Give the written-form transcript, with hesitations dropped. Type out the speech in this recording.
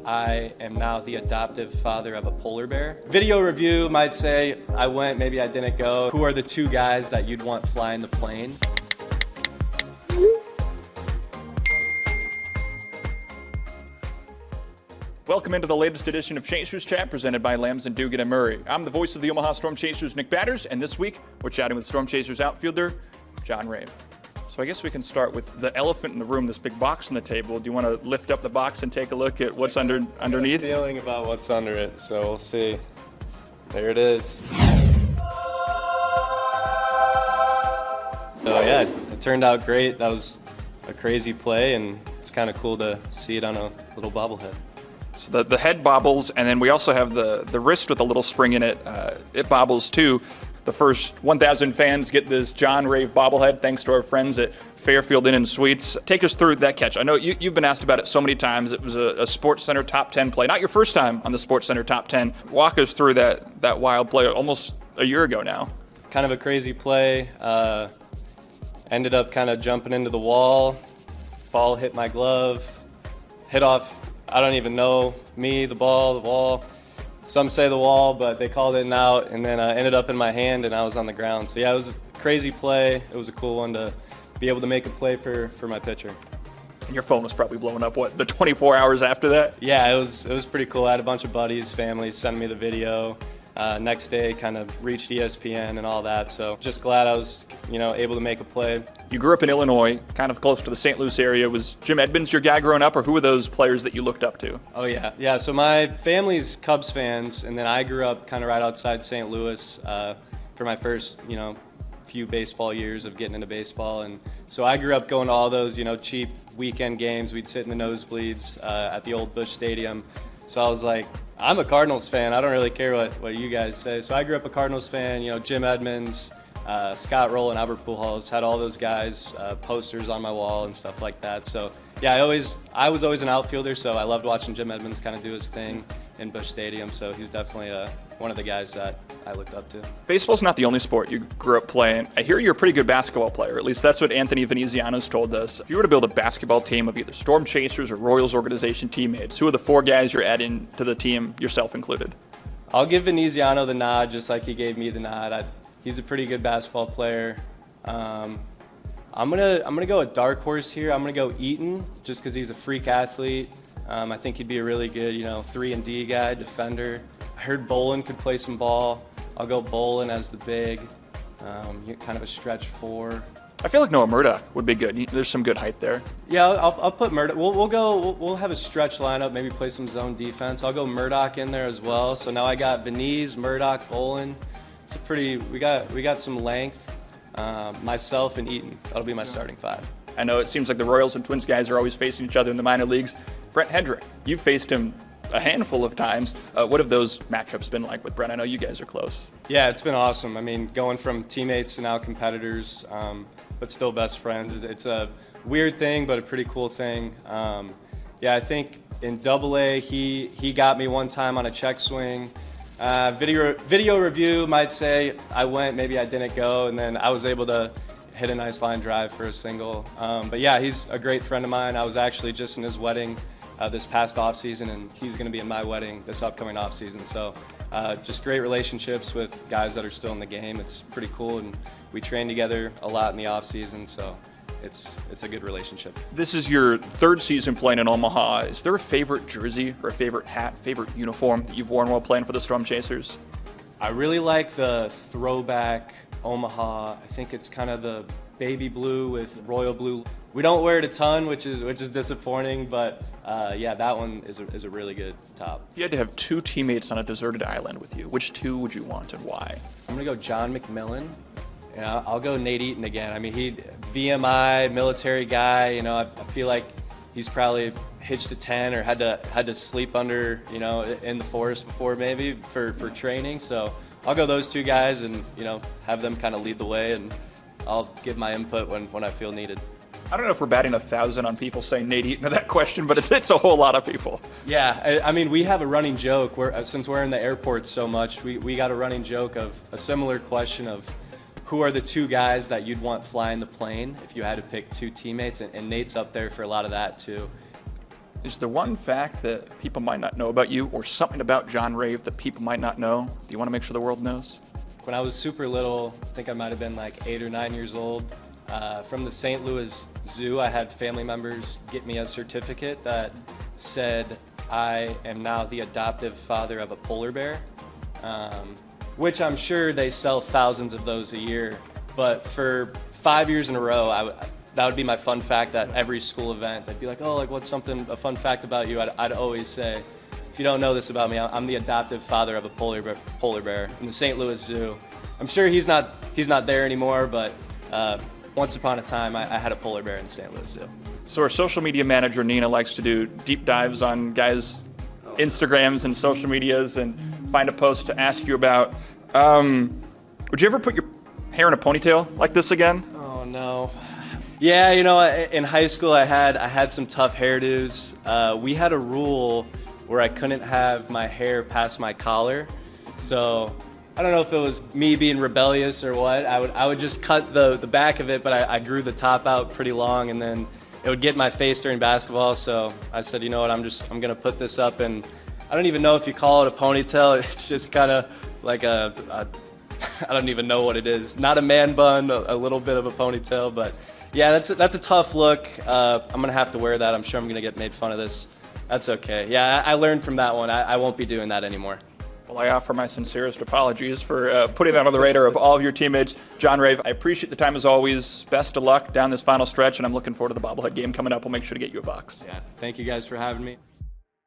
I am now the adoptive father of a polar bear. Video review might say, I went, maybe I didn't go. Who are the two guys that you'd want flying the plane? Welcome into the latest edition of Chasers Chat, presented by Lamson Dugan Murray. I'm the voice of the Omaha Storm Chasers, Nick Batters, and this week we're chatting with Storm Chasers outfielder John Rave. So I guess we can start with the elephant in the room, this big box on the table. Do you want to lift up the box and take a look at what's underneath? I got a feeling about what's under it, so we'll see. There it is. So yeah, it turned out great. That was a crazy play, and it's kind of cool to see it on a little bobblehead. So the head bobbles, and then we also have the wrist with a little spring in it. It bobbles too. The first 1,000 fans get this John Rave bobblehead thanks to our friends at Fairfield Inn and Suites. Take us through that catch. I know you've been asked about it so many times. It was a Sports Center top 10 play. Not your first time on the Sports Center top 10. Walk us through that wild play almost a year ago now. Kind of a crazy play. Ended up kind of jumping into the wall. Ball hit my glove. Hit off, I don't even know, me, the ball, the wall. Some say the wall, but they called it an out, and then ended up in my hand, and I was on the ground. So yeah, it was a crazy play. It was a cool one to be able to make a play for my pitcher. And your phone was probably blowing up, the 24 hours after that? Yeah, it was pretty cool. I had a bunch of buddies, families sending me the video. Next day, kind of reached ESPN and all that. So just glad I was, able to make a play. You grew up in Illinois, kind of close to the St. Louis area. Was Jim Edmonds your guy growing up, or who were those players that you looked up to? Oh yeah. So my family's Cubs fans, and then I grew up kind of right outside St. Louis for my first, few baseball years of getting into baseball. And so I grew up going to all those, cheap weekend games. We'd sit in the nosebleeds at the old Busch Stadium. So I was like, I'm a Cardinals fan. I don't really care what you guys say. So I grew up a Cardinals fan. Jim Edmonds, Scott Rowland, Albert Pujols, had all those guys, posters on my wall and stuff like that. So yeah, I was always an outfielder, so I loved watching Jim Edmonds kind of do his thing in Busch Stadium. So he's definitely one of the guys that I looked up to. Baseball's not the only sport you grew up playing. I hear you're a pretty good basketball player. At least that's what Anthony Veneziano's told us. If you were to build a basketball team of either Storm Chasers or Royals organization teammates, who are the four guys you're adding to the team, yourself included? I'll give Veneziano the nod, just like he gave me the nod. He's a pretty good basketball player. I'm gonna go a dark horse here. I'm gonna go Eaton, just because he's a freak athlete. I think he'd be a really good, 3-and-D guy, defender. I heard Bolin could play some ball. I'll go Bolin as the big, kind of a stretch 4. I feel like Noah Murdoch would be good. There's some good height there. Yeah, I'll put Murdoch. We'll have a stretch lineup, maybe play some zone defense. I'll go Murdoch in there as well. So now I got Venez, Murdoch, Bolin. It's a we got some length. Myself and Eaton. That'll be my starting 5. I know it seems like the Royals and Twins guys are always facing each other in the minor leagues. Brent Hendrick, you've faced him a handful of times. What have those matchups been like with Brent? I know you guys are close. Yeah, it's been awesome. I mean, going from teammates to now competitors, but still best friends. It's a weird thing, but a pretty cool thing. Yeah, I think in AA, he got me one time on a check swing. Video review might say I went, maybe I didn't go, and then I was able to hit a nice line drive for a single. But yeah, he's a great friend of mine. I was actually just in his wedding this past offseason, and he's going to be in my wedding this upcoming offseason. So just great relationships with guys that are still in the game. It's pretty cool, and we train together a lot in the offseason, so it's a good relationship. This is your 3rd season playing in Omaha. Is there a favorite jersey or a favorite hat, favorite uniform that you've worn while playing for the Storm Chasers? I really like the throwback Omaha. I think it's kind of the baby blue with royal blue. We don't wear it a ton, which is disappointing, but yeah, that one is a really good top. If you had to have 2 teammates on a deserted island with you, which 2 would you want and why? I'm gonna go John McMillan. I'll go Nate Eaton again. I mean, he VMI, military guy. I feel like he's probably hitched a tent or had to sleep under, in the forest before maybe for training. So I'll go those 2 guys and, have them kind of lead the way, and I'll give my input when I feel needed. I don't know if we're batting 1,000 on people saying Nate Eaton to that question, but it's a whole lot of people. Yeah, I mean, we have a running joke. Since we're in the airport so much, we got a running joke of a similar question of who are the 2 guys that you'd want flying the plane if you had to pick 2 teammates, and Nate's up there for a lot of that too. Is there one fact that people might not know about you, or something about John Rave that people might not know? Do you want to make sure the world knows? When I was super little, I think I might have been like 8 or 9 years old, from the St. Louis Zoo, I had family members get me a certificate that said I am now the adoptive father of a polar bear, which I'm sure they sell thousands of those a year. But for 5 years in a row, that would be my fun fact at every school event. They'd be like, oh, like what's a fun fact about you? I'd always say, if you don't know this about me, I'm the adoptive father of a polar bear in the St. Louis Zoo. I'm sure he's not there anymore, but once upon a time, I had a polar bear in the St. Louis Zoo. So our social media manager, Nina, likes to do deep dives on guys' Instagrams and social medias and find a post to ask you about. Would you ever put your hair in a ponytail like this again? Oh, no. Yeah, you know, in high school I had some tough hairdos. We had a rule where I couldn't have my hair past my collar. So I don't know if it was me being rebellious or what. I would just cut the back of it, but I grew the top out pretty long, and then it would get in my face during basketball. So I said, you know what, I'm gonna put this up, and I don't even know if you call it a ponytail. It's just kind of like I don't even know what it is. Not a man bun, a little bit of a ponytail, but yeah, that's a tough look. I'm gonna have to wear that. I'm sure I'm gonna get made fun of this. That's okay. Yeah, I learned from that one. I won't be doing that anymore. Well, I offer my sincerest apologies for putting that on the radar of all of your teammates. John Rave, I appreciate the time as always. Best of luck down this final stretch, and I'm looking forward to the bobblehead game coming up. We'll make sure to get you a box. Yeah, thank you guys for having me.